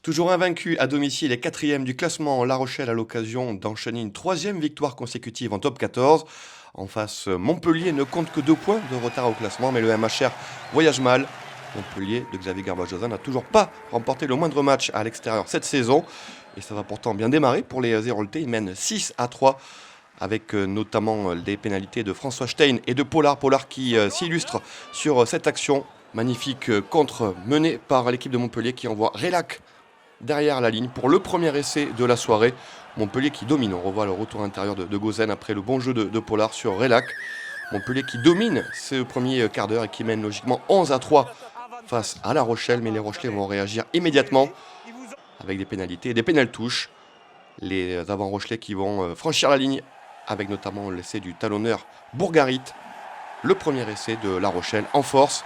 Toujours invaincu à domicile et quatrième du classement, La Rochelle a l'occasion d'enchaîner une troisième victoire consécutive en top 14. En face, Montpellier ne compte que 2 points de retard au classement, mais le MHR voyage mal. Montpellier de Xavier Garbajosa n'a toujours pas remporté le moindre match à l'extérieur cette saison. Et ça va pourtant bien démarrer pour les Héroltais. Ils mènent 6-3 avec notamment des pénalités de François Stein et de Pollard. Pollard qui s'illustre sur cette action. Magnifique contre menée par l'équipe de Montpellier qui envoie Rélac derrière la ligne pour le premier essai de la soirée. Montpellier qui domine. On revoit le retour intérieur de Gozen après le bon jeu de Pollard sur Rélac. Montpellier qui domine ce premier quart d'heure et qui mène logiquement 11-3 face à La Rochelle. Mais les Rochelais vont réagir immédiatement avec des pénalités et des pénal-touches. Les avant-Rochelais qui vont franchir la ligne avec notamment l'essai du talonneur Bourgarit. Le premier essai de La Rochelle en force.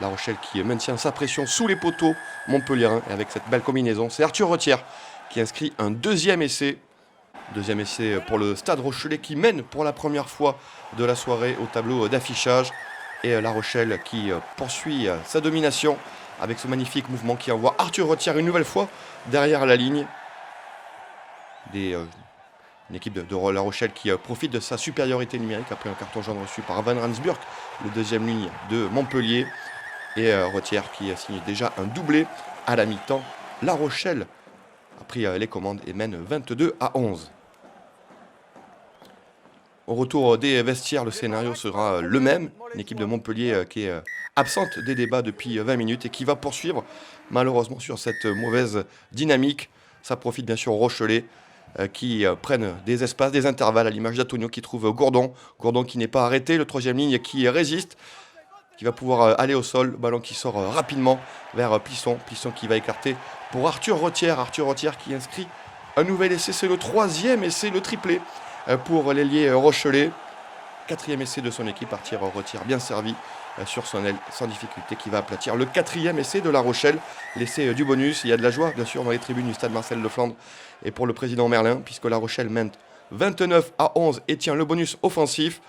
La Rochelle qui maintient sa pression sous les poteaux montpelliérains. Et avec cette belle combinaison, c'est Arthur Retière qui inscrit un deuxième essai. Deuxième essai pour le Stade Rochelais qui mène pour la première fois de la soirée au tableau d'affichage. Et La Rochelle qui poursuit sa domination avec ce magnifique mouvement qui envoie Arthur Retière une nouvelle fois derrière la ligne. Une équipe de La Rochelle qui profite de sa supériorité numérique après un carton jaune reçu par Van Rensburg, le deuxième ligne de Montpellier. Et Retière qui signe déjà un doublé à la mi-temps. La Rochelle a pris les commandes et mène 22-11. Au retour des vestiaires, le scénario sera le même. Une équipe de Montpellier qui est absente des débats depuis 20 minutes et qui va poursuivre malheureusement sur cette mauvaise dynamique. Ça profite bien sûr aux Rochelais qui prennent des espaces, des intervalles à l'image d'Antonio qui trouve Gourdon. Gourdon qui n'est pas arrêté, le troisième ligne qui résiste, qui va pouvoir aller au sol. Ballon qui sort rapidement vers Plisson. Plisson qui va écarter pour Arthur Retière. Arthur Retière qui inscrit un nouvel essai, c'est le troisième essai, le triplé pour l'ailier Rochelais. Quatrième essai de son équipe, Arthur Retière bien servi sur son aile sans difficulté qui va aplatir le quatrième essai de La Rochelle. L'essai du bonus, il y a de la joie bien sûr dans les tribunes du stade Marcel Leflandre et pour le président Merlin puisque La Rochelle mène 29-11 et tient le bonus offensif.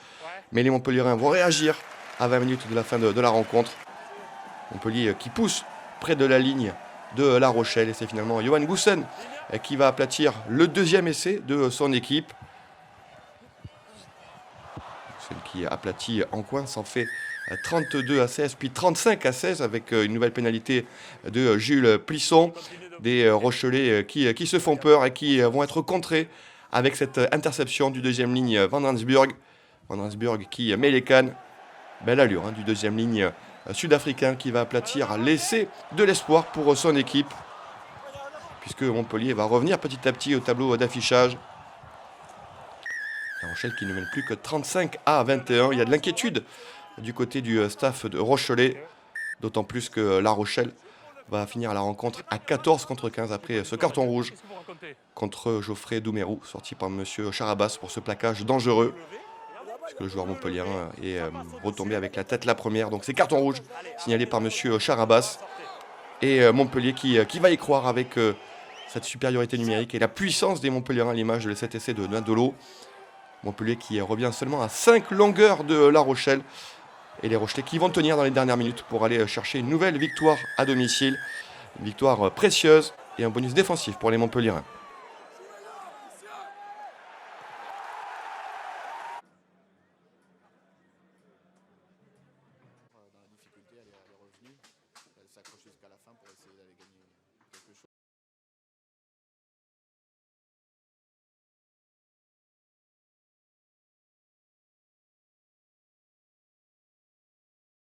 Mais les Montpelliérains vont réagir à 20 minutes de la fin de la rencontre. Montpellier qui pousse près de la ligne de La Rochelle et c'est finalement Johan Goussen qui va aplatir le deuxième essai de son équipe. Celle qui aplatit en coin s'en fait 32-16 puis 35-16 avec une nouvelle pénalité de Jules Plisson. Des Rochelais qui se font peur et qui vont être contrés avec cette interception du deuxième ligne Van Rensburg. Van Rensburg qui met les cannes. Belle allure du deuxième ligne sud-africain qui va aplatir l'essai de l'espoir pour son équipe. Puisque Montpellier va revenir petit à petit au tableau d'affichage. La Rochelle qui ne mène plus que 35-21. Il y a de l'inquiétude du côté du staff de Rochelais. D'autant plus que La Rochelle va finir la rencontre à 14-15 après ce carton rouge contre Geoffrey Doumerou, sorti par M. Charabas pour ce plaquage dangereux. Puisque le joueur montpelliérain est retombé avec la tête la première. Donc c'est carton rouge signalé par M. Charabas. Et Montpellier qui va y croire avec cette supériorité numérique et la puissance des Montpelliérains à l'image de cet essai de Nadolo. Montpellier qui revient seulement à 5 longueurs de La Rochelle. Et les Rochelais qui vont tenir dans les dernières minutes pour aller chercher une nouvelle victoire à domicile. Une victoire précieuse et un bonus défensif pour les Montpelliérains.